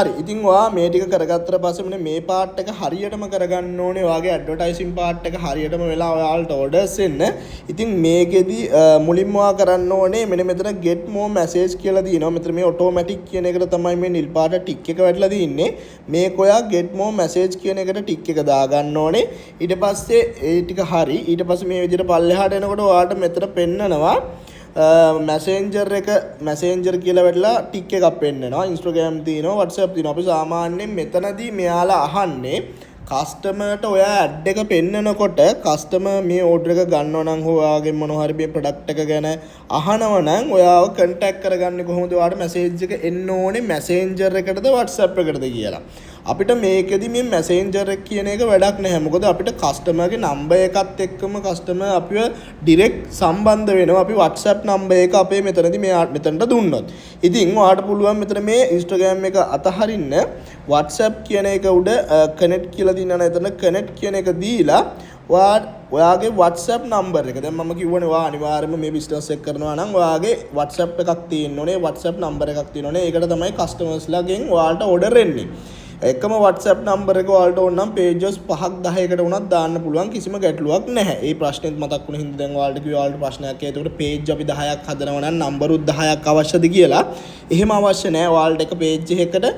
හරි ඉතින් ඔයා මේ ටික කරගත්තට පස්සේ මෙන්න මේ පාර්ට් එක හරියටම කරගන්න ඕනේ. ඔයාගේ ඇඩ්වර්ටයිසින් පාර්ට් එක හරියටම වෙලා ඔයාලට ඕඩර්ස් එන්න. ඉතින් මේකෙදි මුලින්ම ඔයා කරන්න ඕනේ මෙන්න මෙතන get more message කියලා තියෙනවා. මෙතන මේ automatic කියන එකට තමයි මේ නිල් පාට ටික් එක වැටලා තින්නේ. මේක ඔයා get more message කියන එකට ටික් එක දාගන්න ඕනේ. ඊට පස්සේ ඒ ටික හරි. ඊට පස්සේ මේ විදිහට පල්ලෙහාට එනකොට ඔයාලට මෙතන පෙන්නනවා මැසෙන්ජර් කියලා වැටලා ටික් එකක් පෙන්නනවා. Instagram තියෙනවා, WhatsApp තියෙනවා. අපි සාමාන්‍යයෙන් මෙතනදී මෙයාලා අහන්නේ කස්ටමර්ට ඔයා ඇඩ් එක පෙන්නනකොට කස්ටමර් මේ ඕඩර් එක ගන්නව නම් හෝ ඔයාගෙන් මොනවා හරි මේ ප්‍රොඩක්ට් එක ගැන අහනව නම් ඔයාව කන්ටැක්ට් කරගන්නේ කොහොමද? ඔයාට මැසේජ් එක එන්න ඕනේ මැසෙන්ජර් එකටද WhatsApp එකටද කියලා. අපිට මේකෙදි මේ මැසෙන්ජර් එක කියන එක වැඩක් නැහැ. මොකද අපිට කස්ටමර්ගේ නම්බර් එකත් එක්කම කස්ටමර් අපිව ඩිරෙක්ට් සම්බන්ධ වෙනවා. අපි WhatsApp නම්බර් එක අපේ මෙතනදී මෙතනට දුන්නොත්. ඉතින් ඔයාට පුළුවන් මෙතන මේ Instagram එක අතහරින්න WhatsApp කියන එක උඩ connect කියලා දිනන එතන connect කියන එක දීලා ඔයාගේ WhatsApp නම්බර් එක දැන් මම කිව්වනේ ඔයා අනිවාර්යයෙන්ම මේ බිස්නස් එක කරනවා නම් ඔයාගේ WhatsApp එකක් තියෙන්න ඕනේ. WhatsApp නම්බර් එකක් තියෙන්න ඕනේ. ඒකට තමයි කස්ටමර්ස්ලාගෙන් ඔයාලට ඕඩර් එන්නේ. එකම WhatsApp නම්බර් එක ඔයාලට ඕන නම් pages 5ක් 10කට වුණත් දාන්න පුළුවන්. කිසිම ගැටලුවක් නැහැ. ඒ ප්‍රශ්නෙත් මතක් වුණ හින්දා දැන් ඔයාලට කිව්වා ඔයාලට ප්‍රශ්නයක් ඒකට page අපි 10ක් හදනවා නම් නම්බරුත් 10ක් අවශ්‍යද කියලා. එහෙම අවශ්‍ය නැහැ. ඔයාලට එක page එකකට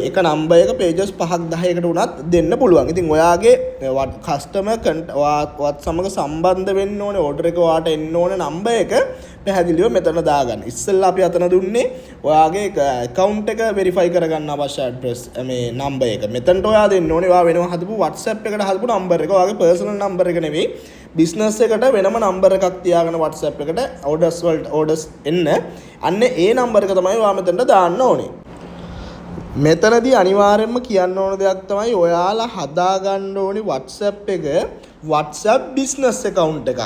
එක නම්බර් එක pages 5ක් 10කට වුණත් දෙන්න පුළුවන්. ඉතින් ඔයාගේ කස්ටමර් වත් සමග සම්බන්ධ වෙන්න ඕනේ ඕඩර් එක ඔයාට එන්න ඕනේ නම්බර් එක පැහැදිලිව මෙතන දාගන්න. ඉස්සෙල්ලා අපි අතන දුන්නේ ඔයාගේ account එක verify කරගන්න අවශ්‍ය address මේ නම්බර් එක. මෙතනට ඔයා දෙන්න ඕනේ ඔයා වෙනම හදපු WhatsApp එකට හදපු නම්බර් එක. ඔයාගේ personal නම්බර් එක නෙවෙයි. business එකට වෙනම නම්බර් එකක් තියාගෙන WhatsApp එකට orders එන්න. අන්න ඒ නම්බර් එක තමයි ඔයා මෙතනට දාන්න ඕනේ. මෙතනදී අනිවාර්යයෙන්ම කියන්න ඕන දෙයක් තමයි ඔයාලා හදාගන්න ඕනේ WhatsApp එක WhatsApp business account එකක්.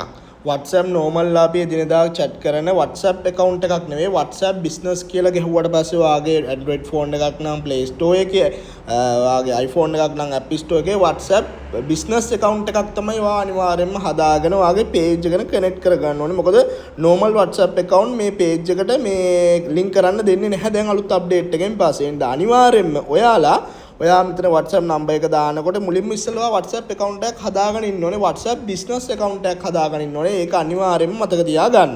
WhatsApp normal අපි එදිනෙදා chat කරන WhatsApp account එකක් නෙවෙයි WhatsApp business කියලා ගහුවට පස්සේ ඔයාගේ Android phone එකක් නම් Play Store එකේ ඔයාගේ iPhone එකක් නම් App Store එකේ WhatsApp business account එකක් තමයි ඔයා අනිවාර්යයෙන්ම හදාගෙන ඔයාගේ page එකට connect කරගන්න ඕනේ. මොකද normal WhatsApp account මේ page එකට මේ link කරන්න දෙන්නේ නැහැ දැන් අලුත් update එකෙන් පස්සේ. එහෙනම් අනිවාර්යයෙන්ම ඔයා මෙතන WhatsApp නම්බර් එක දානකොට මුලින්ම ඉස්සෙල්ලා WhatsApp account එකක් හදාගෙන ඉන්න ඕනේ. WhatsApp business account එකක් හදාගෙන ඉන්න ඕනේ. ඒක අනිවාර්යයෙන්ම මතක තියාගන්න.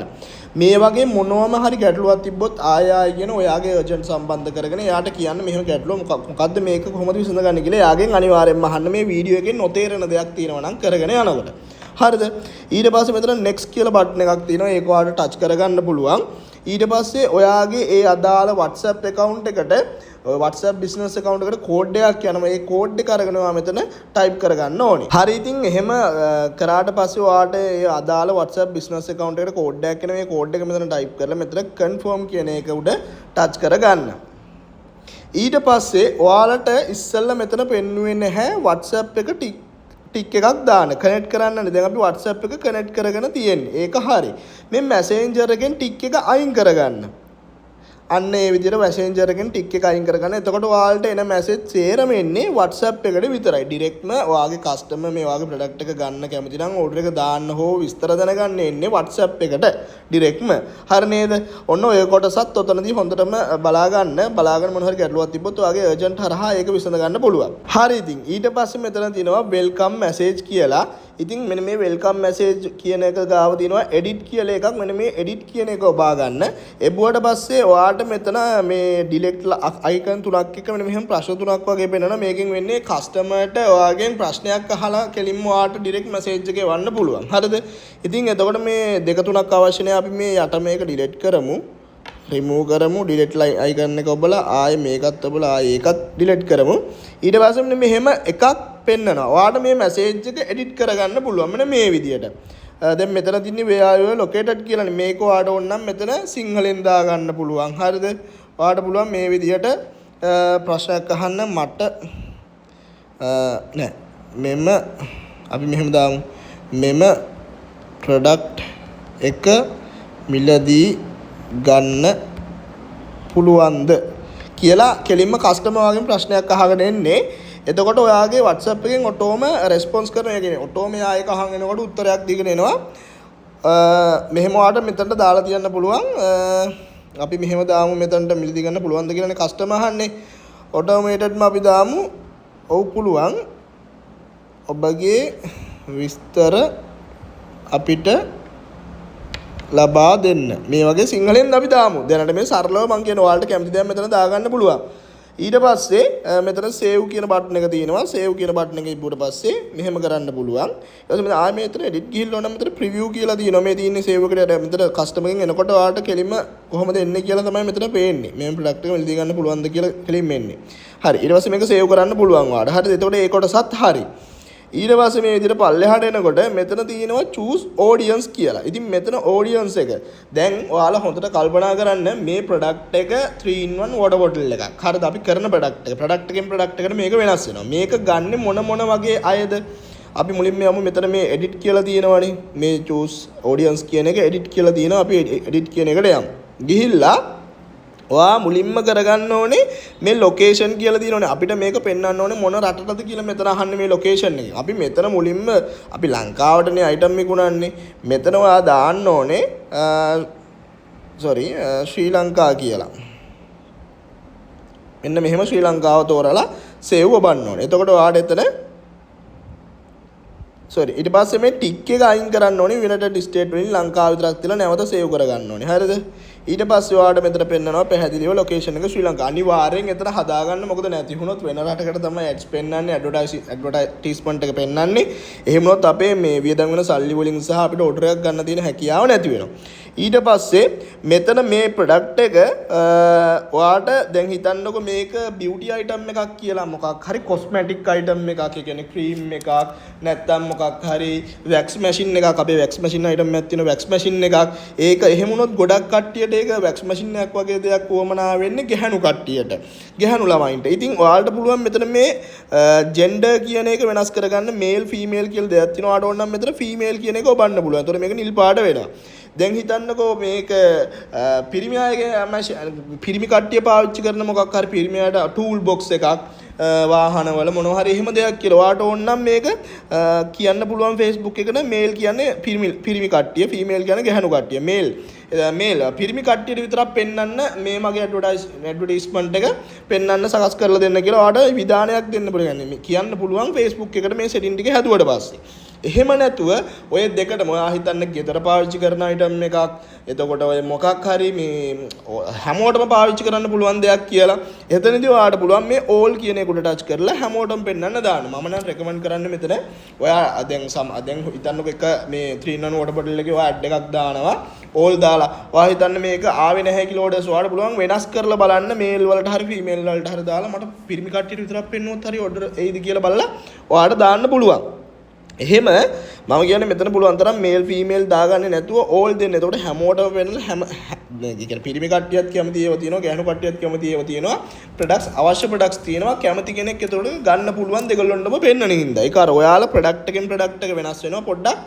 මේ වගේ මොනවම හරි ගැටලුවක් තිබ්බොත් ආයෙ කියන ඔයාගේ ඒජන්ට් සම්බන්ධ කරගෙන එයාට කියන්න මෙහෙම ගැටලුව මොකද්ද මේක කොහොමද විසඳගන්නේ කියලා එයාගෙන් අනිවාර්යයෙන්ම අහන්න. මේ වීඩියෝ එකෙන් නොතේරෙන දෙයක් තියෙනවා නම් කරගෙන යනකොට. හරිද? ඊට පස්සේ මෙතන next කියලා බටන් එකක් තියෙනවා. ඒක ඔයාලට ටච් කරගන්න පුළුවන්. ඊට පස්සේ ඔයාගේ ඒ අදාළ WhatsApp account එකට WhatsApp business account එකට කෝඩ් එකක් යනවා. ඒ කෝඩ් එක අරගෙන ඔයා මෙතන type කරගන්න ඕනේ. හරි ඉතින් එහෙම කරාට පස්සේ ඔයාට ඒ අදාළ WhatsApp business account එකට කෝඩ් එකක් එනවා. මේ කෝඩ් එක මෙතන type කරලා මෙතන confirm කියන එක උඩ touch කරගන්න. ඊට පස්සේ ඔයාලට ඉස්සෙල්ලා මෙතන පෙන්වුවේ නැහැ WhatsApp එක ටික් එකක් දාන්න කනෙක්ට් කරන්නනේ. දැන් අපි WhatsApp එක කනෙක්ට් කරගෙන තියෙන්නේ. ඒක හරි. මේ Messenger එකෙන් ටික් එක අයින් කරගන්න. අන්න ඒ විදිහට Messenger එකෙන් ටික් එක අයින් කරගන්න. එතකොට ඔයාලට එන මැසේජ් සේරම එන්නේ WhatsApp එකට විතරයි. ඩිරෙක්ට්ම ඔයාගේ කස්ටමර් මේ ඔයාගේ ප්‍රොඩක්ට් එක ගන්න කැමති නම් ඕඩර් එක දාන්න හෝ විස්තර දැනගන්න එන්නේ WhatsApp එකට ඩිරෙක්ට්ම. හරි නේද? ඔන්න ඔය කොටසත් ඔතනදී හොඳටම බලාගන්න මොන හරි ගැටලුවක් තිබ්බොත් ඔයාගේ ඒජන්ට් හරහා ඒක විසඳ ගන්න පුළුවන්. හරි ඉතින් ඊට පස්සේ මෙතන තියෙනවා welcome message කියලා. ඉතින් මෙන්න මේ welcome message කියන එක ගාව තියෙනවා edit කියලා එකක්. මෙන්න මේ edit කියන එක ඔබා ගන්න. එබුවට පස්සේ ඔයාට මෙතන මේ delete icon තුනක් එක මෙන්න මෙහෙම ප්‍රශ්න තුනක් වගේ පෙන්නනවා. මේකෙන් වෙන්නේ කස්ටමර්ට ඔයාගෙන් ප්‍රශ්නයක් අහලා කෙලින්ම ඔයාට direct message එක එවන්න පුළුවන්. හරිද? ඉතින් එතකොට මේ දෙක තුනක් අවශ්‍ය නැහැ. අපි මේ යට මේක delete කරමු. remove කරමු. delete icon එක ඔබලා ආයේ මේකත් ඔබලා ආයේ ඒකත් delete කරමු. ඊට පස්සේ මෙන්න මෙහෙම එකක් පෙන්නනවා. ඔයාට මේ මැසේජ් එක එඩිට් කරගන්න පුළුවන් මෙන්න මේ විදියට. දැන් මෙතන තින්නේ where are you located කියලානේ. මේක ඔයාට ඕන නම් මෙතන සිංහලෙන් දා ගන්න පුළුවන්. හරිද? ඔයාට පුළුවන් මේ විදියට ප්‍රශ්නයක් අහන්න මට නෑ මෙම අපි මෙහෙම දාමු. මෙම ප්‍රොඩක්ට් එක මිලදී ගන්න පුළුවන්ද කියලා කෙලින්ම කස්ටමර් වගේ ප්‍රශ්නයක් අහගෙන එන්නේ. එතකොට ඔයාගේ WhatsApp එකෙන් ඔටෝම රෙස්පොන්ස් කරන එක කියන්නේ ඔටෝම යා එක අහන් එනකොට උත්තරයක් දීගෙන එනවා. මෙහෙම ඔයාලට මෙතනට දාලා තියන්න පුළුවන්. අපි මෙහෙම දාමු මෙතනට මිලදී ගන්න පුළුවන්ද කියලානේ කස්ටමර් අහන්නේ. ඔටෝමේටඩ්ම අපි දාමු ඔව් පුළුවන් ඔබගේ විස්තර අපිට ලබා දෙන්න. මේ වගේ සිංහලෙන් අපි දාමු. දැනට මේ සරලව මම කියන ඔයාලට කැමති දේ මෙතන දාගන්න පුළුවන්. ඊට පස්සේ මෙතන save කියන බටන් එක තියෙනවා. save කියන බටන් එක ඉබ්බුවට පස්සේ මෙහෙම කරන්න පුළුවන්. ඊට පස්සේ මෙතන ආයෙ මෙතන edit ගිහිල්ලා ඕන මෙතන preview කියලා තියෙනවා. මේ තියෙන්නේ save එකට මෙතන customer එකෙන් එනකොට ඔයාලට කෙලින්ම කොහොමද එන්නේ කියලා තමයි මෙතන පේන්නේ. මේ product එක මෙලදී ගන්න පුළුවන්ද කියලා කෙලින්ම එන්නේ. හරි. ඊට පස්සේ මේක save කරන්න පුළුවන් ඔයාලට. හරිද? එතකොට ඒ කොටසත් හරි. ඊට පස්සේ මේ විදිහට පල්ලෙහාට එනකොට මෙතන තියෙනවා choose audience කියලා. ඉතින් මෙතන audience එක දැන් ඔයාලා හොඳට කල්පනා කරන්න මේ product එක 3-in-1 water bottle එකක්. හරිද? අපි කරන product එක. product එකෙන් product එකට මේක වෙනස් වෙනවා. මේක ගන්න මොන වගේ අයද? අපි මුලින්ම යමු මෙතන මේ edit කියලා තියෙනවනේ. මේ choose audience කියන එක edit කියලා තියෙනවා. අපි edit කියන එකට යමු. ගිහිල්ලා ඔයා මුලින්ම කරගන්න ඕනේ මේ ලොකේෂන් කියලා තියෙනවනේ අපිට මේක පෙන්වන්න ඕනේ මොන රටටද කියලා මෙතන අහන්නේ මේ ලොකේෂන් එක. අපි මෙතන මුලින්ම අපි ලංකාවටනේ අයිටම් එක උනන්නේ. මෙතන ඔයා දාන්න ඕනේ ශ්‍රී ලංකා කියලා. මෙන්න මෙහෙම ශ්‍රී ලංකාව තෝරලා සේව් ඔබන්න ඕනේ. එතකොට ඔයාට එතන ඊට පස්සේ මේ ටික් එක අයින් කරන්න ඕනේ යුනයිටඩ් ස්ටේට් වලින් ලංකාව විතරක් තියලා නැවත සේව් කරගන්න ඕනේ. හරිද? ඊට පස්සේ ඔයාලට මෙතන පෙන්නනවා පැහැදිලිව ලොකේෂන් එක ශ්‍රී ලංකා. අනිවාර්යෙන් එතන හදාගන්න. මොකද නැති වුණොත් වෙන රටකට තමයි ඇඩ්ස් පෙන්නන්නේ, ඇඩ්වර්ටයිස්මන්ට් එක පෙන්නන්නේ. එහෙම වුණොත් අපේ මේ වියදම් වෙන සල්ලි වලින් සහ අපිට ඕඩර් එකක් ගන්න තියෙන හැකියාව නැති වෙනවා. ඊට පස්සේ මෙතන මේ ප්‍රොඩක්ට් එක ඔයාට දැන් හිතන්නකො මේක බියුටි අයිටම් එකක් කියලා මොකක් හරි කොස්මැටික් අයිටම් එකක්. ඒ කියන්නේ ක්‍රීම් එකක් නැත්නම් මොකක් හරි වැක්ස් මැෂින් එකක්. අපේ වැක්ස් මැෂින් අයිටම් එකක් තියෙනවා වැක්ස් මැෂින් එකක්. ඒක එහෙම වුණොත් ගොඩක් කට්ටියට ඒක වැක්ස් මැෂින් එකක් වගේ දෙයක් වමනා වෙන්නේ ගැහණු කට්ටියට. ගැහණු ළමයින්ට. ඉතින් ඔයාලට පුළුවන් මෙතන මේ ජෙන්ඩර් කියන එක වෙනස් කරගන්න මේල් ෆීමේල් කියලා දෙයක් තියෙනවා. ඔයාලට ඕන නම් මෙතන ෆීමේල් කියන එක ඔබන්න පුළුවන්. එතකොට මේක නිල් පාට වෙනවා. දැන් හිතන්නකෝ මේක පිරිමි අයගේ පිරිමි කට්ටිය පාවිච්චි කරන මොකක් හරි පිරිමියට ටූල් බොක්ස් එකක් වාහනවල මොනවා හරි එහෙම දෙයක් කියලා. ඔයාට ඕන නම් මේක කියන්න පුළුවන් Facebook එකට මේල් කියන්නේ පිරිමි කට්ටිය, ෆීමේල් කියන්නේ ගැහණු කට්ටිය. මේල් පිරිමි කට්ටියට විතරක් පෙන්වන්න මේ මගේ ඇඩ්වර්ටයිස්මන්ට් එක පෙන්වන්න සකස් කරලා දෙන්න කියලා ඔයාට විධානයක් දෙන්න පුළුවන්. මේ කියන්න පුළුවන් Facebook එකට මේ සෙටින් ටික හැදුවට පස්සේ. එහෙම නැතුව ඔය දෙකටම ඔයා හිතන්න ගෙදර පාවිච්චි කරන අයිටම් එකක්. එතකොට ඔය මොකක් හරි මේ හැමෝටම පාවිච්චි කරන්න පුළුවන් දෙයක් කියලා. එතනදී ඔයාට පුළුවන් මේ all කියන එකට ටච් කරලා හැමෝටම පෙන්වන්න දාන්න. මම නම් රෙකමන්ඩ් කරන්නේ මෙතන ඔයා දැන් හිතන්නකො එක මේ 3-in-1 water bottle එකේ ඔයා ඇඩ් එකක් දානවා. all දාලා ඔයා හිතන්න මේක ආවේ නැහැ කියලා ඕඩර්ස් ඔයාට පුළුවන් වෙනස් කරලා බලන්න මේල් වලට හරි ෆීමේල් වලට හරි දාලා මට පිරිමි කට්ටියට විතරක් පෙන්නුවොත් හරි ඕඩර් එයිද කියලා බලලා ඔයාට දාන්න පුළුවන්. එහෙම මම කියන්නේ මෙතන පුළුවන් තරම් මේල් ෆීමේල් දාගන්නේ නැතුව ඕල් දෙන්න. එතකොට හැමෝටම වෙන්න කියන්නේ පිරිමි කට්ටියත් කැමති ඒවා තියෙනවා, ගැහණු කට්ටියත් කැමති ඒවා තියෙනවා. ප්‍රොඩක්ට්ස් අවශ්‍ය ප්‍රොඩක්ට්ස් තියෙනවා. කැමති කෙනෙක් එතකොට ගන්න පුළුවන් දෙගොල්ලොන්ටම පෙන්වන හින්දා. ඒක අර ඔයාලා ප්‍රොඩක්ට් එකෙන් ප්‍රොඩක්ට් එක වෙනස් වෙනවා පොඩ්ඩක්.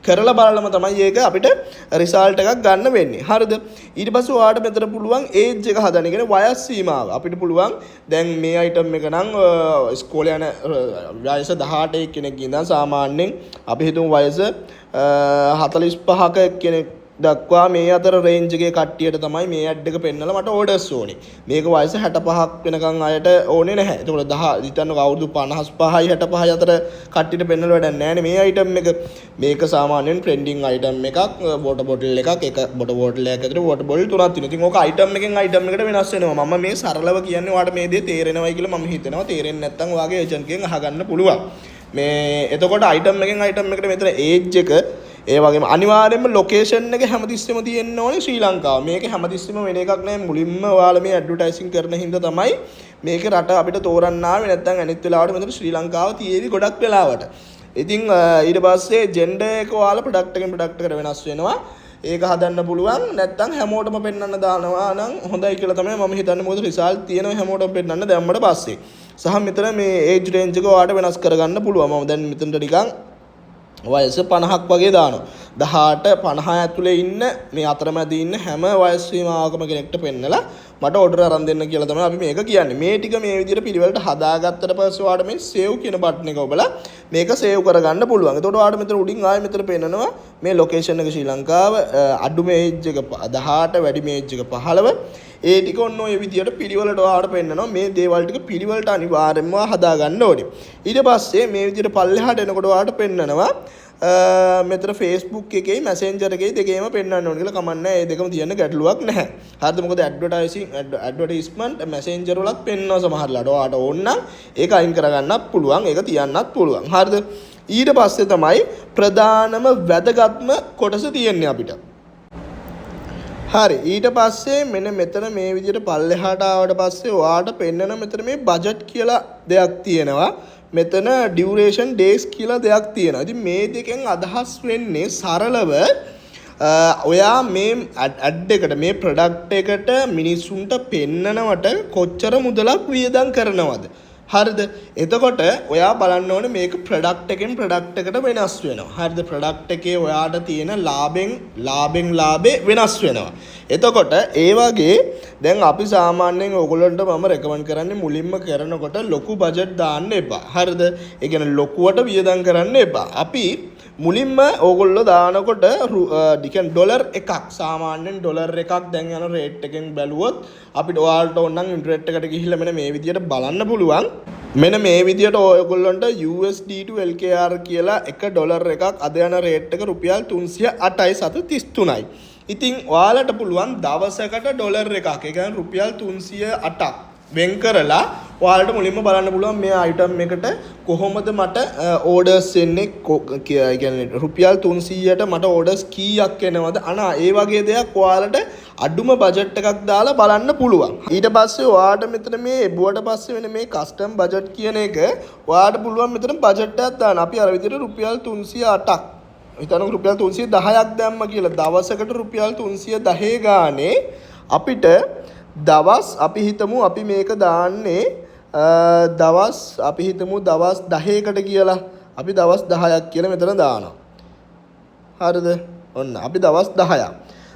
කරලා බලලම තමයි ඒක අපිට රිසල්ට් එකක් ගන්න වෙන්නේ. හරිද? ඊට පස්සේ ඔයාට මෙතන පුළුවන් ඒජ් එක හදන්න. කියන්නේ වයස් සීමාව. අපිට පුළුවන් දැන් මේ අයිටම් එක නම් ඉස්කෝලේ යන වයස 18 කෙනෙක් ඉඳන් සාමාන්‍යයෙන් අපි හිතමු වයස 45ක කෙනෙක් දක්වා මේ අතර රේන්ජ් එකේ කට්ටියට තමයි මේ ඇඩ් එක පෙන්නලා මට ඕඩර්ස් ඕනේ. මේක වයස 65ක් වෙනකන් අයට ඕනේ නැහැ. ඒතකොට 10 හිතන්නකො අවුරුදු 55යි 65යි අතර කට්ටියට පෙන්නලා වැඩක් නැහැ මේ අයිටම් එක. මේක සාමාන්‍යයෙන් ට්‍රෙන්ඩින් අයිටම් එකක්. වෝටර් බොටල් එකක්. එක වෝටර් බොටල් එකක් ඇතුලේ වෝටර් බොටල් තුනක් තියෙනවා. ඉතින් ඕක අයිටම් එකෙන් අයිටම් එකට වෙනස් වෙනවා. මම මේ සරලව කියන්නේ ඔයාලට මේ දේ තේරෙනවයි කියලා මම හිතනවා. තේරෙන්නේ නැත්නම් ඔයාගේ ඒජන්ට් කෙන් අහගන්න පුළුවන්. මේ එතකොට අයිටම් එකෙන් අයිටම් එකට මෙතන ඒජ් එක ඒ වගේම අනිවාර්යයෙන්ම ලොකේෂන් එක හැමතිස්සෙම තියෙන්න ඕනේ ශ්‍රී ලංකාව. මේක හැමතිස්සෙම වෙන එකක් නෑ. මුලින්ම ඔයාලා මේ ඇඩ්වර්ටයිසින් කරන හින්දා තමයි මේක රට අපිට තෝරන්න ආවේ. නැත්නම් අනිත් වෙලාවට මෙතන ශ්‍රී ලංකාව තියෙවි ගොඩක් වෙලාවට. ඉතින් ඊට පස්සේ ජෙන්ඩර් එක ඔයාලා ප්‍රොඩක්ට් එකෙන් ප්‍රොඩක්ට් එකට වෙනස් වෙනවා. ඒක හදන්න පුළුවන්. නැත්නම් හැමෝටම පෙන්වන්න දානවා නම් හොඳයි කියලා තමයි මම හිතන්නේ. මොකද රිසල්ට් තියෙනවා හැමෝටම පෙන්වන්න දැම්මට පස්සේ. සහ මෙතන මේ ඒජ් රේන්ජ් එක ඔයාලට වෙනස් කරගන්න පුළුවන්. මම දැන් මෙතනට නිකන් වයස 50ක් වගේ දානවා. 18 50 ඇතුලේ ඉන්න මේ අතරමැද ඉන්න හැම වයස් සීමාවකම කෙනෙක්ට පෙන්නලා මට ඕඩර් අරන් දෙන්න කියලා තමයි අපි මේක කියන්නේ. මේ ටික මේ විදිහට පිළිවෙලට හදාගත්තට පස්සේ ඔයාලට මේ සේව් කියන බටන් එක ඔබලා මේක සේව් කරගන්න පුළුවන්. එතකොට ඔයාලට මෙතන උඩින් ආයෙ මෙතන පෙන්නනවා මේ ලොකේෂන් එක ශ්‍රී ලංකාව, අඩුම ඒජ් එක 18, වැඩිම ඒජ් එක 15. ඒ ටික ඔන්න ඔය විදියට පිළිවෙලට ඔයාලට පෙන්නනවා. මේ දේවල් ටික පිළිවෙලට අනිවාර්යයෙන්ම හදා ගන්න ඕනේ. ඊට පස්සේ මේ විදියට පල්ලෙහාට එනකොට ඔයාලට පෙන්නනවා මෙතන Facebook එකේ Messenger එකේ දෙකේම පෙන්වන්න ඕනේ කියලා කමක් නැහැ. ඒ දෙකම තියෙන ගැටලුවක් නැහැ. හරිද? මොකද ඇඩ්වර්ටයිස්මන්ට් Messenger වලත් පෙන්වනවා සමහරලාට. ඔයාලට ඕන නම් ඒක අයින් කරගන්නත් පුළුවන්. ඒක තියන්නත් පුළුවන්. හරිද? ඊට පස්සේ තමයි ප්‍රධානම වැදගත්ම කොටස තියෙන්නේ අපිට. හරි ඊට පස්සේ මෙන්න මෙතන මේ විදිහට පල්ලෙහාට ආවට පස්සේ ඔයාලට පෙන්නන මෙතන මේ බජට් කියලා දෙයක් තියෙනවා. මෙතන ඩියුරේෂන් ඩේස් කියලා දෙයක් තියෙනවා. ඉතින් මේ දෙකෙන් අදහස් වෙන්නේ සරලව ඔයා මේ ඇඩ් එකට මේ ප්‍රොඩක්ට් එකට මිනිස්සුන්ට පෙන්නනවට කොච්චර මුදලක් වියදම් කරනවද? හරිද? එතකොට ඔයා බලන්න ඕනේ මේක ප්‍රොඩක්ට් එකෙන් ප්‍රොඩක්ට් එකට වෙනස් වෙනවා. හරිද? ප්‍රොඩක්ට් එකේ ඔයාට තියෙන ලාභේ වෙනස් වෙනවා. එතකොට ඒ වගේ දැන් අපි සාමාන්‍යයෙන් ඔයගොල්ලන්ට මම රෙකමන්ඩ් කරන්නේ මුලින්ම කරනකොට ලොකු බජට් දාන්න එපා. හරිද? ඒ කියන්නේ ලොකුවට වියදම් කරන්න එපා. අපි මුලින්ම ඕගොල්ලෝ දානකොට ඩොලර් එකක් සාමාන්‍යයෙන් ඩොලර් එකක් දැන් යන රේට් එකෙන් බැලුවොත් අපිට ඔයාලට ඕන නම් ඉන්ටර්නෙට් එකට ගිහිල්ලා මෙන්න මේ විදියට බලන්න පුළුවන්. මෙන්න මේ විදියට ඔයගොල්ලන්ට USD to LKR කියලා එක ඩොලර් එකක් අද යන රේට් එක රුපියල් 308යි 733යි. ඉතින් ඔයාලට පුළුවන් දවසකට ඩොලර් එකක් ඒ කියන්නේ රුපියල් 308ක් වෙන් කරලා ඔයාලට මුලින්ම බලන්න පුළුවන් මේ අයිටම් එකට කොහොමද මට ඕඩර්ස් එන්නේ කියන්නේ රුපියල් 300ට මට ඕඩර්ස් කීයක් එනවද ඒ වගේ දෙයක් ඔයාලට අඩුම බජට් එකක් දාලා බලන්න පුළුවන්. ඊට පස්සේ ඔයාලට මෙතන මේ එබුවට පස්සේ වෙන මේ කස්ටම් බජට් කියන එක ඔයාලට පුළුවන් මෙතන බජට් එකක් දාන්න. අපි අර විදිහට රුපියල් 308ක් හිතන්න රුපියල් 310ක් දැම්ම කියලා දවසකට රුපියල් 310 ගානේ අපිට දවස් අපි හිතමු අපි මේක දාන්නේ දවස් 10කට කියලා අපි දවස් 10ක් කියලා මෙතන දානවා. හරිද? ඔන්න අපි දවස් 10ක්.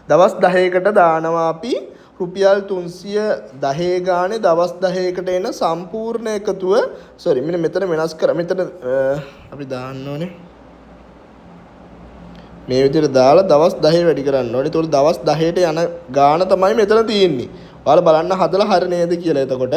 දවස් 10කට දානවා අපි රුපියල් 310 ගානේ දවස් 10කට එන සම්පූර්ණ එකතුව මෙතන වෙනස් කර මෙතන අපි දාන්න ඕනේ. මේ විදිහට දාලා දවස් 10 වැඩි කරන්න ඕනේ. ඒතකොට දවස් 10ට යන ගාන තමයි මෙතන තියෙන්නේ. ඔයාලා බලන්න හදලා හරිය නේද කියලා. එතකොට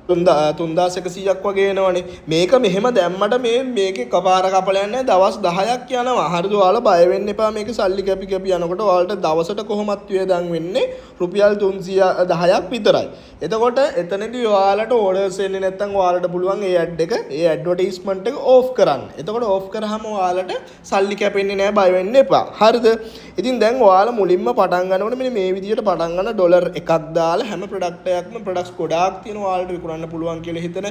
3100ක් වගේ එනවනේ. මේක මෙහෙම දැම්මට මේකේ කපාර කපලා යන්නේ දවස් 10ක් යනවා. හරිද? ඔයාලා බය වෙන්න එපා. මේක සල්ලි කැපි යනකොට ඔයාලට දවසට කොහොමත් වියදම් වෙන්නේ රුපියල් 310ක් විතරයි. එතකොට එතනදී ඔයාලට ඕඩර්ස් එන්නේ නැත්නම් ඔයාලට පුළුවන් ඒ ඇඩ් එක ඒ ඇඩ්වර්ටයිස්මන්ට් එක ඕෆ් කරන්න. එතකොට ඕෆ් කරාම ඔයාලට සල්ලි කැපෙන්නේ නැහැ, බය වෙන්න එපා. හරිද? ඉතින් දැන් ඔයාලා මුලින්ම පටන් ගන්නකොට මෙන්න මේ විදිහට පටන් ගන්න ඩොලර් එකක් දාලා හැම ප්‍රොඩක්ට් එකක්ම ප්‍රොඩක්ට්ස් ගොඩාක් තියෙනවා ඔයාලට විකුණන්න පුළුවන් කියලා හිතන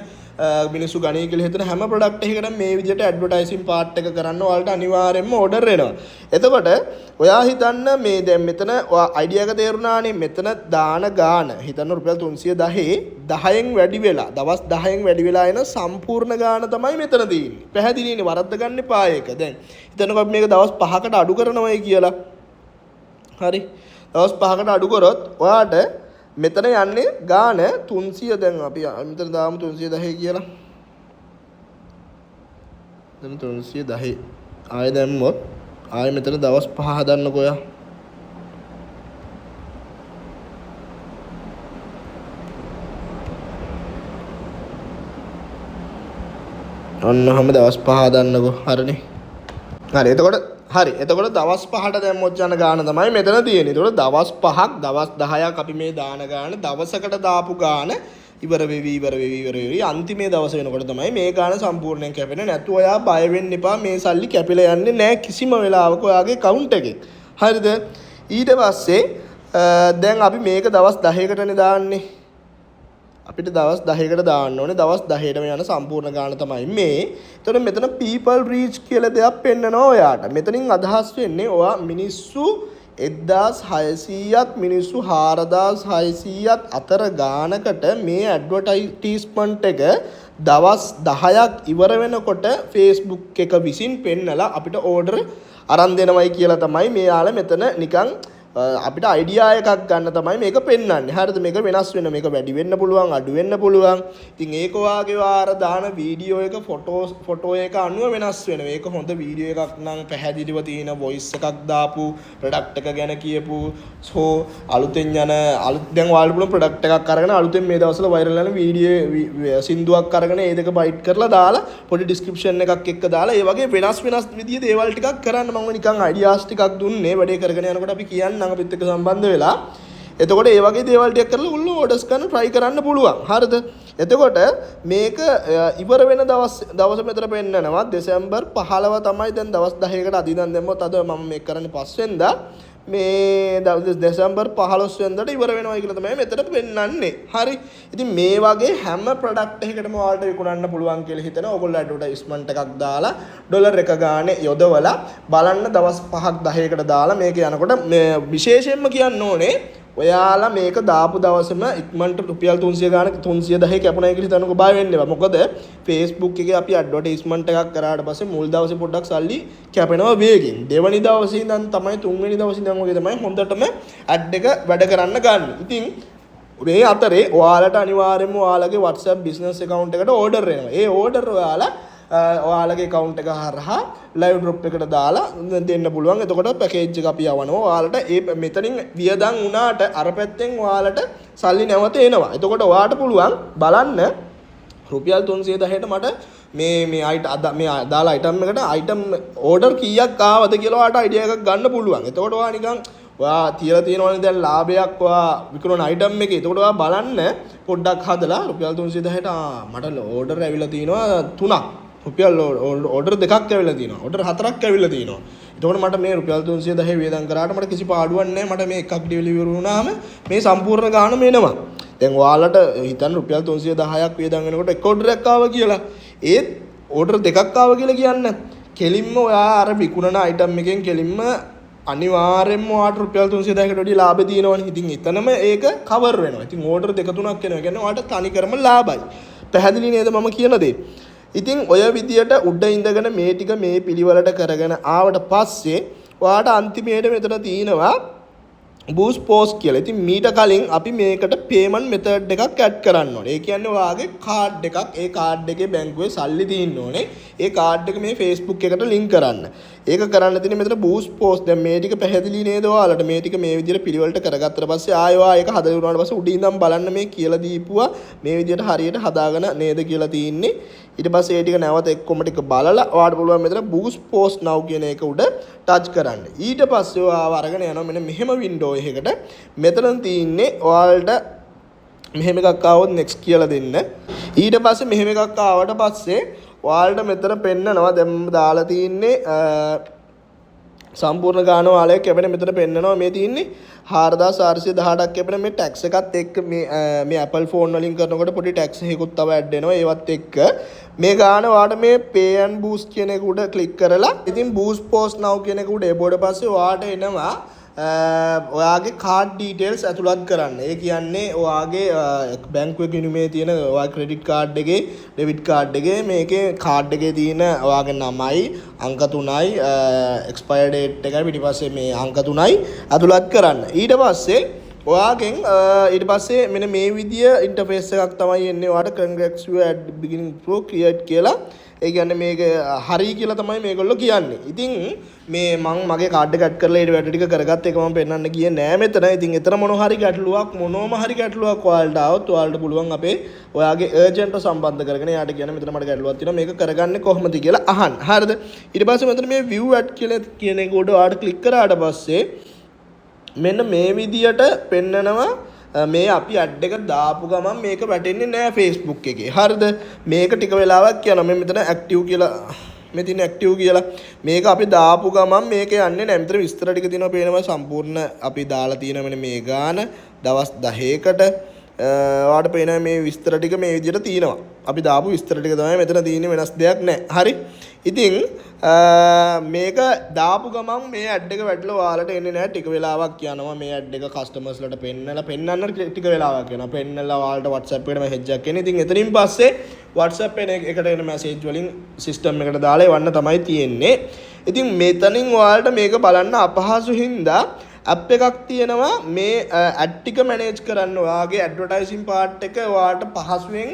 මිනිස්සු ගණී කියලා හිතන හැම ප්‍රොඩක්ට් එකකටම මේ විදිහට ඇඩ්වර්ටයිසින් පාර්ට් එක කරන්න ඔයාලට අනිවාර්යයෙන්ම ඕඩර් එනවා. එතකොට ඔයා හිතන්න මේ දැන් මෙතන අයිඩියා එක තේරුණානේ. මෙතන දාන ගාන හිතන්න රුපියල් 10න් වැඩි වෙලා දවස් 10න් වැඩි වෙලා එන සම්පූර්ණ ගාන තමයි මෙතන තියෙන්නේ. පැහැදිලිනේ, වරද්ද ගන්න එපා ඒක. දැන් හිතන්නකො මේක දවස් 5කට අඩු කරනවයි කියලා. හරි, දවස් 5කට අඩු කරොත් ඔයාට මෙතන යන්නේ ගාන 300. දැන් අපි මෙතන දාමු 310 කියලා. දැන් 310 ආයෙ දැම්මොත් ආයෙ මෙතන දවස් 5 හදන්නකෝ ඔයා. ඔන්න හැම දවස් 5 හදන්නකෝ. හරිනේ. හරි. එතකොට දවස් 5ට දැම්මොත් යන ගාන තමයි මෙතන තියෙන්නේ. එතකොට දවස් 5ක් දවස් 10ක් අපි මේ දාන ගාන දවසකට දාපු ගාන ඉවර වෙවි අන්තිමේ දවස වෙනකොට තමයි මේ ගාන සම්පූර්ණයෙන් කැපෙන්නේ. නැතු ඔයා බය වෙන්න එපා. මේ සල්ලි කැපිලා යන්නේ නැහැ කිසිම වෙලාවක ඔයාගේ account එකෙන්. හරිද? ඊට පස්සේ දැන් අපි මේක දවස් 10කටනේ දාන්නේ. අපිට දවස් 10කට දාන්න ඕනේ. දවස් 10ටම යන සම්පූර්ණ ගාන තමයි මේ. එතකොට මෙතන people reach කියලා දෙයක් පෙන්නනවා ඔයාට. මෙතනින් අදහස් වෙන්නේ ඔයා මිනිස්සු 1600ත් මිනිස්සු 4600ත් අතර ගානකට මේ ඇඩ්වර්ටයිස්මන්ට් එක දවස් 10ක් ඉවර වෙනකොට Facebook එක විසින් පෙන්නලා අපිට ඕඩර් අරන් දෙනවයි කියලා තමයි මෙයාලා මෙතන නිකන් අපිට අයිඩියා එකක් ගන්න තමයි මේක පෙන්වන්නේ. හරිද? මේක වෙනස් වෙන මේක වැඩි වෙන්න පුළුවන්, අඩු වෙන්න පුළුවන්. ඉතින් ඒක වාගේ වාර දාන වීඩියෝ එක ෆොටෝ එක අනුව වෙනස් වෙනවා. මේක හොඳ වීඩියෝ එකක් නම් පැහැදිලිව තියෙන වොයිස් එකක් දාපු, ප්‍රොඩක්ට් එක ගැන කියපු, අලුතෙන් යන දැන් ඔයාලට පුළුවන් ප්‍රොඩක්ට් එකක් අරගෙන අලුතෙන් මේ දවස්වල වෛරල් යන වීඩියෝ සින්දුවක් අරගෙන ඒ දෙක බයිට් කරලා දාලා පොඩි ඩිස්ක්‍රිප්ෂන් එකක් එක්ක දාලා ඒ වගේ වෙනස් විදිහේ දේවල් ටිකක් කරන්න මම නිකන් අයිඩියාස් ටිකක් දුන්නේ වැඩේ කරගෙන යනකොට අපි කියන්නම් අපිත් එක්ක සම්බන්ධ වෙලා. එතකොට ඒ වගේ දේවල් ටික කරලා උල්ල ඕඩර්ස් ගන්න try කරන්න පුළුවන්. හරිද? එතකොට මේක ඉවර වෙන දවස මෙතන පෙන්නනවා දෙසැම්බර් 15 තමයි. දැන් දවස් 10කට අදින් දැම්මොත් අද මම මේක කරන්නේ 5 වෙනිදා. මේ දෙසැම්බර් 15 වෙනිදාට ඉවර වෙනවා කියලා තමයි මෙතන පෙන්නන්නේ. හරි. ඉතින් මේ වගේ හැම ප්‍රොඩක්ට් එකකටම ඔයාලට විකුණන්න පුළුවන් කියලා හිතන ඕගොල්ලෝ ඇඩ්වර්ටයිස්මන්ට් එකක් දාලා ඩොලර් එක ගානේ යොදවලා බලන්න දවස් 5ක් 10කට දාලා මේක යනකොට විශේෂයෙන්ම කියන්න ඕනේ ඔයාලා මේක දාපු දවසේම ඉක්මනට රුපියල් 300 ගානක 310 කැපුණයි කියලා හිතනකො බය වෙන්න එපා. මොකද Facebook එකේ අපි ඇඩ්වර්ටයිස්මන්ට් එකක් කරාට පස්සේ මුල් දවසේ පොඩ්ඩක් සල්ලි කැපෙනවා වේගෙන්. දෙවනි දවසේ ඉඳන් තමයි තුන්වෙනි දවසේ ඉඳන් වගේ තමයි හොඳටම ඇඩ් එක වැඩ කරන්න ගන්න. ඉතින් මේ අතරේ ඔයාලට අනිවාර්යයෙන්ම ඔයාලගේ WhatsApp business account එකට order එනවා. ඒ order ඔයාලගේ account එක හරහා live drop එකට දාලා දෙන්න පුළුවන්. එතකොට package එක අපි යවනවා. ඔයාලට ඒ මෙතනින් වියදම් වුණාට අර පැත්තෙන් ඔයාලට සල්ලි නැවත එනවා. එතකොට ඔයාලට පුළුවන් බලන්න රුපියල් 310ට මට මේ දාලා item එකට item order කීයක් ආවද කියලා ඔයාලට idea එකක් ගන්න පුළුවන්. එතකොට ඔයා නිකන් ඔයා තියලා තියෙනවනේ දැන් ලාභයක් ඔයා විකුණන item එකේ. එතකොට ඔයා බලන්න පොඩ්ඩක් හදලා රුපියල් 310ට මට order ඇවිල්ලා තියෙනවා 3ක්. රුපියල් order 2ක් ඇවිල්ලා තියෙනවා. order 4ක් ඇවිල්ලා තියෙනවා. එතකොට මට මේ රුපියල් 310 වියදම් කරාට මට කිසි පාඩුවක් නැහැ. මට මේ එකක් ඩෙලිවරි වුණාම මේ සම්පූර්ණ ගාණම එනවා. දැන් ඔයාලට හිතන්න රුපියල් 310ක් වියදම් වෙනකොට එක order එකක් ආවා කියලා. ඒත් order 2ක් ආවා කියලා කියන්න. කෙලින්ම ඔයා අර විකුණන item එකෙන් කෙලින්ම අනිවාර්යෙන්ම ඔයාට රුපියල් 310කට වැඩි ලාභ තියෙනවනේ. ඉතින් එතනම ඒක කවර් වෙනවා. ඉතින් order 2-3ක් එනවා. කියන්නේ ඔයාට තනිකරම ලාභයි. පැහැදිලි නේද මම කියන දේ? ඉතින් ඔය විදියට උඩ ඉඳගෙන මේ ටික මේ පිළිවෙලට කරගෙන ආවට පස්සේ ඔයාට අන්තිමේට මෙතන තියෙනවා boost post කියලා. ඉතින් මීට කලින් අපි මේකට payment method එකක් add කරන්න ඕනේ. ඒ කියන්නේ ඔයාගේ card එකක්, ඒ card එකේ බැංකුවේ සල්ලි තියෙන්න ඕනේ. ඒ card එක මේ Facebook එකට link කරන්න. ඒක කරන්න තියෙන්නේ මෙතන boost post. දැන් මේ ටික පැහැදිලි නේද ඔයාලට? මේ ටික මේ විදියට පිළිවෙලට කරගත්තට පස්සේ ආයෙවා ඒක හදලා උනාට පස්සේ උඩින් ඉඳන් බලන්න මේ කියලා දීපුවා මේ විදියට හරියට හදාගෙන නේද කියලා තියෙන්නේ. ඊට පස්සේ ඒ ටික නැවත එක්කම ටික බලලා ඔයාලට පුළුවන් මෙතන boost post now කියන එක උඩ ටච් කරන්න. ඊට පස්සේ ඔයාව අරගෙන යනවා මෙන්න මෙහෙම වින්ඩෝ එකකට. මෙතන තියෙන්නේ ඔයාලට මෙහෙම එකක් ආවොත් next කියලා දෙන්න. ඊට පස්සේ මෙහෙම එකක් ආවට පස්සේ ඔයාලට මෙතන පෙන්නනවා දැන් දාලා තියෙන්නේ සම්පූර්ණ ගාන ඔයාලගේ කැපෙන මෙතන පෙන්නනවා මේ තියෙන්නේ 4418ක් කැපෙන මේ ටැක්ස් එකත් එක්ක මේ Apple phone වලින් කරනකොට පොඩි ටැක්ස් එකකුත් තව ඇඩ් වෙනවා ඒවත් එක්ක මේ ගාන ඔයාලට මේ pay and boost කියන එක උඩ ක්ලික් කරලා ඉතින් boost post now කියන එක උඩ එබෝඩ පස්සේ ඔයාලට එනවා ඔයාගේ කාඩ් ඩීටේල්ස් ඇතුළත් කරන්න. ඒ කියන්නේ ඔයාගේ බැංකුවේ ගිණුමේ තියෙන ඔයාගේ ක්‍රෙඩිට් කාඩ් එකේ ඩෙබිට් කාඩ් එකේ මේකේ කාඩ් එකේ තියෙන ඔයාගේ නමයි අංක 3යි එක්ස්පයර් ඩේට් එකයි පිටිපස්සේ මේ අංක 3යි ඇතුළත් කරන්න. ඊට පස්සේ ඔයාගෙන් ඊට පස්සේ මෙන්න මේ විදිය ඉන්ටර්ෆේස් එකක් තමයි එන්නේ. ඔයාට congrats you at beginning pro create කියලා ඒ කියන්නේ මේක හරි කියලා තමයි මේගොල්ලෝ කියන්නේ. ඉතින් මේ මම මගේ කාඩ් එක ඇඩ් කරලා ඊට වැඩ ටික කරගත්ත එක මම පෙන්නන්න ගියේ නෑ මෙතන. ඉතින් එතන මොන හරි ගැටලුවක් මොනෝම හරි ගැටලුවක් ඔයාලට ආවොත් ඔයාලට පුළුවන් අපේ ඔයාගේ ඒජන්ට්ව සම්බන්ධ කරගෙන යාට කියන මෙතන මට ගැටලුවක් තියෙනවා මේක කරගන්නේ කොහොමද කියලා අහන්න. හරිද? ඊට පස්සේ මෙතන මේ view ad කියලා කියන එක උඩ ඔයාලට ක්ලික් කරාට පස්සේ මෙන්න මේ විදියට පෙන්නනවා මේ අපි ඇඩ් එක දාපු ගමන් මේක වැටෙන්නේ නෑ Facebook එකේ. හරිද? මේක ටික වෙලාවක් යනවා. මම මෙතන ඇක්ටිව් කියලා මෙතන ඇක්ටිව් කියලා මේක අපි දාපු ගමන් මේක යන්නේ නෑ. මෙතන විස්තර ටික තියෙනවා පේනවා සම්පූර්ණ අපි දාලා තියෙන මෙන්න මේ ගාන දවස් 10කට ඔයාලට පේනවා මේ විස්තර ටික මේ විදිහට තියෙනවා. අපි දාපු විස්තර ටික තමයි මෙතන තියෙන්නේ වෙනස් දෙයක් නෑ. හරි? ඉතින් මේක දාපු ගමන් මේ ඇඩ් එක වැටලා ඔයාලට එන්නේ නැහැ. ටික වෙලාවක් යනවා මේ ඇඩ් එක කස්ටමර්ස්ලට පෙන්නන්න ටික වෙලාවක් යනවා. පෙන්නලා ඔයාලට WhatsApp එකට මැසේජ් එකක් එන්නේ. ඉතින් එතනින් පස්සේ WhatsApp එකට එන මැසේජ් වලින් සිස්ටම් එකට දාලා එවන්න තමයි තියෙන්නේ. ඉතින් මෙතනින් ඔයාලට මේක බලන්න අපහසු හින්දා ඇප් එකක් තියෙනවා මේ ඇඩ් ටික මැනේජ් කරන්න. ඔයාගේ ඇඩ්වර්ටයිසින් පාර්ට් එක ඔයාට පහසුවෙන්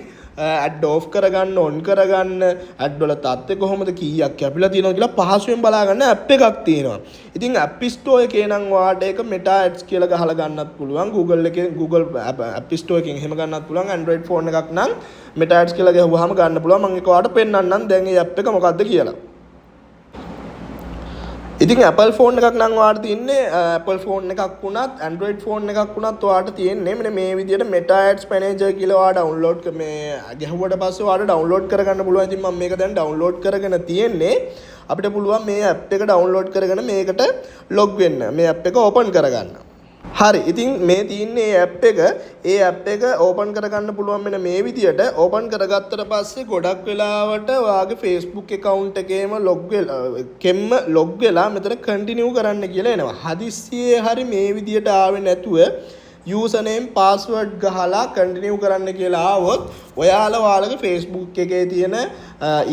ඇඩ් ඕෆ් කරගන්න, ඔන් කරගන්න, ඇඩ් වල තත්ත්වය කොහොමද, කීයක් කැපිලා තියෙනවද කියලා පහසුවෙන් බලා ගන්න ඇප් එකක් තියෙනවා. ඉතින් ඇප් ස්ටෝර් එකේ නම් ඔයාට ඒක Meta Ads කියලා ගහලා ගන්නත් පුළුවන්. Google එකේ Google ඇප් ස්ටෝර් එකෙන් එහෙම ගන්නත් පුළුවන්. Android phone එකක් නම් Meta Ads කියලා ගහුවාම ගන්න පුළුවන්. මම ඒක ඔයාලට පෙන්නන්නම් දැන් මේ ඇප් එක මොකක්ද කියලා. ඉතින් Apple phone එකක් නම් ඔයාලට තියන්නේ Apple phone එකක් වුණත් Android phone එකක් වුණත් ඔයාලට තියෙන්නේ මෙන්න මේ විදිහට Meta Ads Manager කියලා ඔයාලා ඩවුන්ලෝඩ් මේ ගැහුවට පස්සේ ඔයාලට ඩවුන්ලෝඩ් කරගන්න පුළුවන්. ඉතින් මම මේක දැන් ඩවුන්ලෝඩ් කරගෙන තියෙන්නේ. අපිට පුළුවන් මේ ඇප් එක ඩවුන්ලෝඩ් කරගෙන මේකට ලොග් වෙන්න. මේ ඇප් එක ඕපන් කරගන්න. හරි. ඉතින් මේ තියෙන්නේ ඇප් එක. ඒ ඇප් එක ඕපන් කරගන්න පුළුවන් මෙන්න මේ විදියට. ඕපන් කරගත්තට පස්සේ ගොඩක් වෙලාවට ඔයාගේ Facebook account එකේම ලොග් වෙලා මෙතන continue කරන්න කියලා එනවා. හදිස්සියේ හරි මේ විදියට ආවේ නැතුව username password ගහලා continue කරන්න කියලා ආවොත් ඔයාලගේ Facebook එකේ තියෙන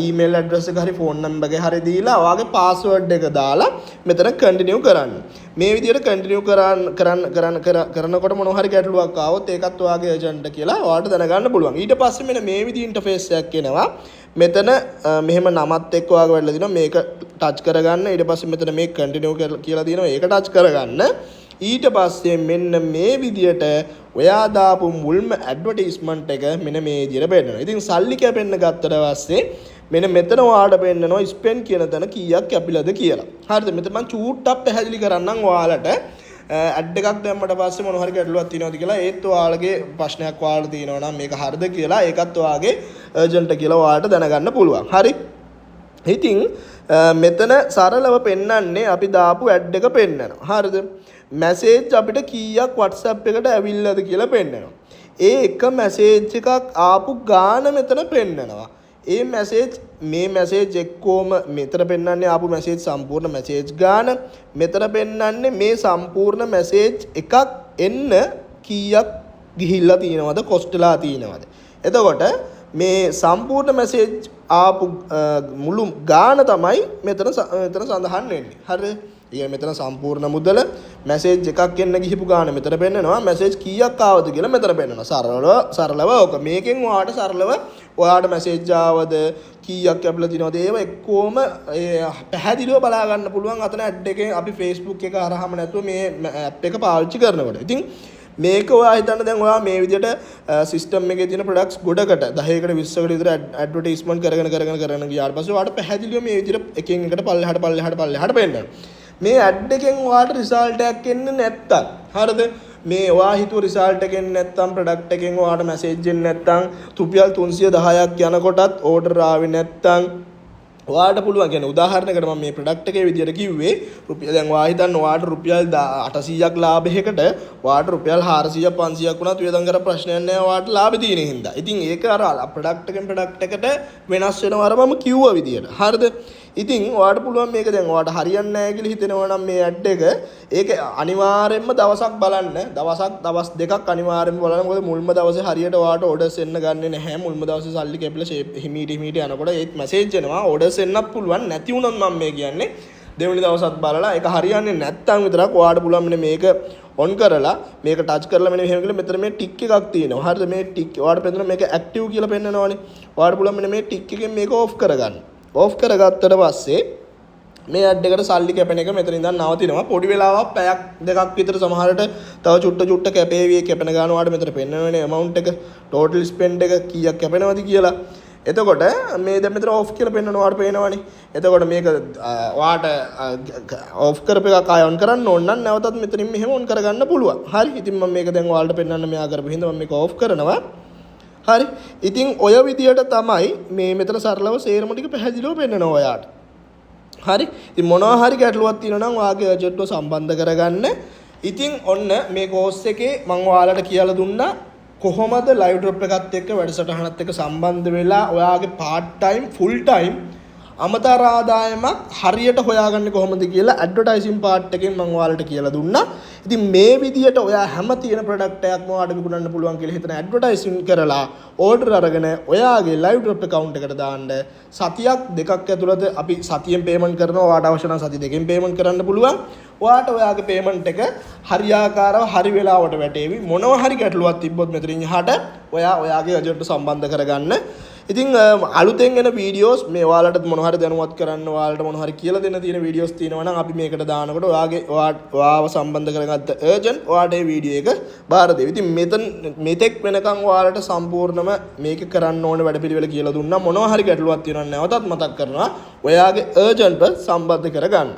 email address එක හරි phone number එක හරි දීලා ඔයාගේ password එක දාලා මෙතන continue කරන්න. මේ විදිහට continue කරනකොට මොනවා හරි ගැටලුවක් ආවොත් ඒකත් ඔයාගේ agent කියලා ඔයාලට දැනගන්න පුළුවන්. ඊට පස්සේ මෙන්න මේ විදිහ interface එකක් එනවා. මෙතන මෙහෙම නමත් එක්ක ඔයාගේ වැඩලා දිනවා. මේක touch කරගන්න. ඊට පස්සේ මෙතන මේ continue කියලා දිනවා. ඒක touch කරගන්න. ඊට පස්සේ මෙන්න මේ විදියට ඔයා දාපු මුල්ම ඇඩ්වර්ටයිස්මන්ට් එක මෙන්න මේ විදියට පෙන්නනවා. ඉතින් සල්ලි කැපෙන්න ගත්තට පස්සේ මෙන්න මෙතන ඔයාලට පෙන්නනවා ස්පෙන්ඩ් කියන තැන කීයක් කැපිලාද කියලා. හරිද? මෙතන මම චූට්ටක් පැහැදිලි කරන්නම් ඔයාලට. ඇඩ් එකක් දැම්මට පස්සේ මොන හරි ගැටලුවක් තියෙනවද කියලා ඒත් ඔයාලගේ ප්‍රශ්නයක් ඔයාලට තියෙනවා නම් මේක හරිද කියලා ඒකත් ඔයාගේ ඒජන්ට් කියලා ඔයාලට දැනගන්න පුළුවන්. හරි? ඉතින් මෙතන සරලව පෙන්නන්නේ අපි දාපු ඇඩ් එක පෙන්නනවා. හරිද? මැසේජ් අපිට කීයක් WhatsApp එකට ඇවිල්ලාද කියලා පෙන්නනවා. ඒ එක මැසේජ් එකක් ආපු ගාන මෙතන පෙන්නනවා. ඒ මේ මැසේජ් එක්කෝම මෙතන පෙන්නන්නේ ආපු මැසේජ් සම්පූර්ණ මැසේජ් ගාන. මෙතන පෙන්නන්නේ මේ සම්පූර්ණ මැසේජ් එකක් එන්න කීයක් ගිහිල්ලා තියෙනවද, කොස්ට් වෙලා තියෙනවද. එතකොට මේ සම්පූර්ණ මැසේජ් ආපු මුළු ගාන තමයි මෙතන සඳහන් වෙන්නේ. හරිද? මෙතන සම්පූර්ණ මුදල මැසේජ් එකක් එන්න ගිහිපු ගාන මෙතන පෙන්නනවා. මැසේජ් කීයක් ආවද කියලා මෙතන පෙන්නනවා. සරලව ඕක. මේකෙන් ඔයාට සරලව ඔයාට මැසේජ් ආවද කීයක් ඇප්ලා දිනවද ඒව එක්කෝම පැහැදිලිව බලා ගන්න පුළුවන්. අතන ඇඩ් එකේ අපි Facebook එක හරහාම නැතුව මේ ඇප් එක පාවිච්චි කරනකොට. ඉතින් මේක ඔයා හිතන්න දැන් ඔයා මේ විදිහට සිස්ටම් එකේ තියෙන ප්‍රොඩක්ට්ස් ගොඩකට 10කට 20කට විතර ඇඩ්වර්ටයිස්මන්ට් කරගෙන ගියාට පස්සේ ඔයාට පැහැදිලිව මේ විදිහට එකෙන් එකට පල්ලෙහාට පෙන්නනවා. මේ ඇඩ් එකෙන් ඔයාට රිසල්ට් එකක් එන්නේ නැත්තම් හරිද? මේ ඔයා හිතුව රිසල්ට් එක එන්නේ නැත්තම් ප්‍රොඩක්ට් එකෙන් ඔයාට මැසේජ් එන්නේ නැත්තම් රුපියල් 310ක් යනකොටත් ඕඩර් ආවේ නැත්තම් ඔයාට පුළුවන්. කියන්නේ උදාහරණයකට මම මේ ප්‍රොඩක්ට් එකේ විදියට කිව්වේ රුපියල් දැන් ඔයා හිතන්න ඔයාට රුපියල් 800ක් ලාභයකට ඔයාට රුපියල් 400ක් 500ක් වුණත් වේදන් කර ප්‍රශ්නයක් නැහැ ඔයාට ලාභ තියෙන හින්දා. ඉතින් ඒක අර ප්‍රොඩක්ට් එකෙන් ප්‍රොඩක්ට් එකට වෙනස් වෙනවා අර මම කිව්වා විදියට. හරිද? ඉතින් ඔයාට පුළුවන් මේක දැන් ඔයාට හරියන්නේ නැහැ කියලා හිතෙනවා නම් මේ ඇඩ් එක ඒක අනිවාර්යයෙන්ම දවසක් බලන්න. දවස් දෙකක් අනිවාර්යයෙන්ම බලන්න. මොකද මුල්ම දවසේ හරියට ඔයාට ඕඩර්ස් එන්න ගන්නෙ නැහැ. මුල්ම දවසේ සල්ලි කැපිලා හිමීට යනකොට ඒත් මැසේජ් එනවා. ඕඩර්ස් එන්නත් පුළුවන්. නැති වුණොත් මම මේ කියන්නේ දෙවෙනි දවසත් බලලා ඒක හරියන්නේ නැත්තම් විතරක් ඔයාට පුළුවන් මෙන්න මේක ඔන් කරලා මේක ටච් කරලා මෙන්න මෙහෙම කියලා මෙතන මේ ටික් එකක් තියෙනවා. හරිද? මේ ටික් ඔයාට පෙන්නන මේක ඇක්ටිව් කියලා පෙන්නනවනේ. ඔයාට පුළුවන් මෙන්න මේ ටික් එකෙන් මේක ඕෆ් කරගන්න. ඕෆ් කරගත්තට පස්සේ මේ ඇඩ් එකට සල්ලි කැපෙන එක මෙතන ඉඳන් නවතිනවා. පොඩි වෙලාවක් පැයක් දෙකක් විතර සමහරට තව චුට්ට කැපේවි කැපෙන ගාන ඔයාලට මෙතන පෙන්නනවනේ amount එක total spend එක කීයක් කැපෙනවද කියලා. එතකොට මේ දැන් මෙතන ඕෆ් කියලා පෙන්නනවා ඔයාලට පේනවනේ. එතකොට මේක ඔයාට ඕෆ් කරපු එක ආයොන් කරන්න ඕන නම් නැවතත් මෙතනින් මෙහෙම ඔන් කරගන්න පුළුවන්. හරි. ඉතින් මම මේක දැන් ඔයාලට පෙන්නන්න මෙයා කරපු හින්දා මම මේක ඕෆ් කරනවා. හරි. ඉතින් ඔය විදියට තමයි මේ මෙතන සරලව සේරම ටික පැහැදිලිව පෙන්නනවා ඔයාට. හරි. ඉතින් මොනවා හරි ගැටලුවක් තියෙනවා නම් ඔයාගේ ඒජන්ට්ව සම්බන්ධ කරගන්න. ඉතින් ඔන්න මේ කෝස් එකේ මම ඔයාලට කියලා දුන්නා කොහොමද ලයිව් ඩ්‍රොප් එකත් එක්ක වැඩසටහනත් එක්ක සම්බන්ධ වෙලා ඔයාගේ part time full time අමතර ආදායමක් හරියට හොයාගන්නේ කොහොමද කියලා ඇඩ්වර්ටයිසින් පාර්ට් එකෙන් මම ඔයාලට කියලා දුන්නා. ඉතින් මේ විදියට ඔයා හැම තියෙන ප්‍රොඩක්ට් එකක්ම ඔයාලට විකුණන්න පුළුවන් කියලා හිතන ඇඩ්වර්ටයිසින් කරලා ඕඩර් අරගෙන ඔයාගේ ලයිව් ඩ්‍රොප් account එකට දාන්න. සතියක් දෙකක් ඇතුළත අපි සතියෙන් පේමන්ට් කරනවා. ඔයාට අවශ්‍ය නම් සති දෙකෙන් පේමන්ට් කරන්න පුළුවන්. ඔයාට ඔයාගේ පේමන්ට් එක හරියාකාරව හරි වෙලාවට වැටේවි. මොනවා හරි ගැටලුවක් තිබ්බොත් මෙතනින් එහාට ඔයා ඔයාගේ ඒජන්ට්ට සම්බන්ධ කරගන්න. ඉතින් අලුතෙන් එන වීඩියෝස් මේ ඔයාලට මොන හරි දැනුවත් කරන්න ඔයාලට මොන හරි කියලා දෙන්න තියෙන වීඩියෝස් තියෙනවා නම් අපි මේකට දානකොට ඔයාව සම්බන්ධ කරගත්ත ඒජන්ට් ඔයාට මේ වීඩියෝ එක බාර දෙවි. ඉතින් මෙතෙක් වෙනකන් ඔයාලට සම්පූර්ණම මේක කරන්න ඕන වැඩපිළිවෙල කියලා දුන්නා. මොනවා හරි ගැටලුවක් තියෙනවා නැවතත් මතක් කරනවා ඔයාගේ ඒජන්ට්ව සම්බන්ධ කරගන්න.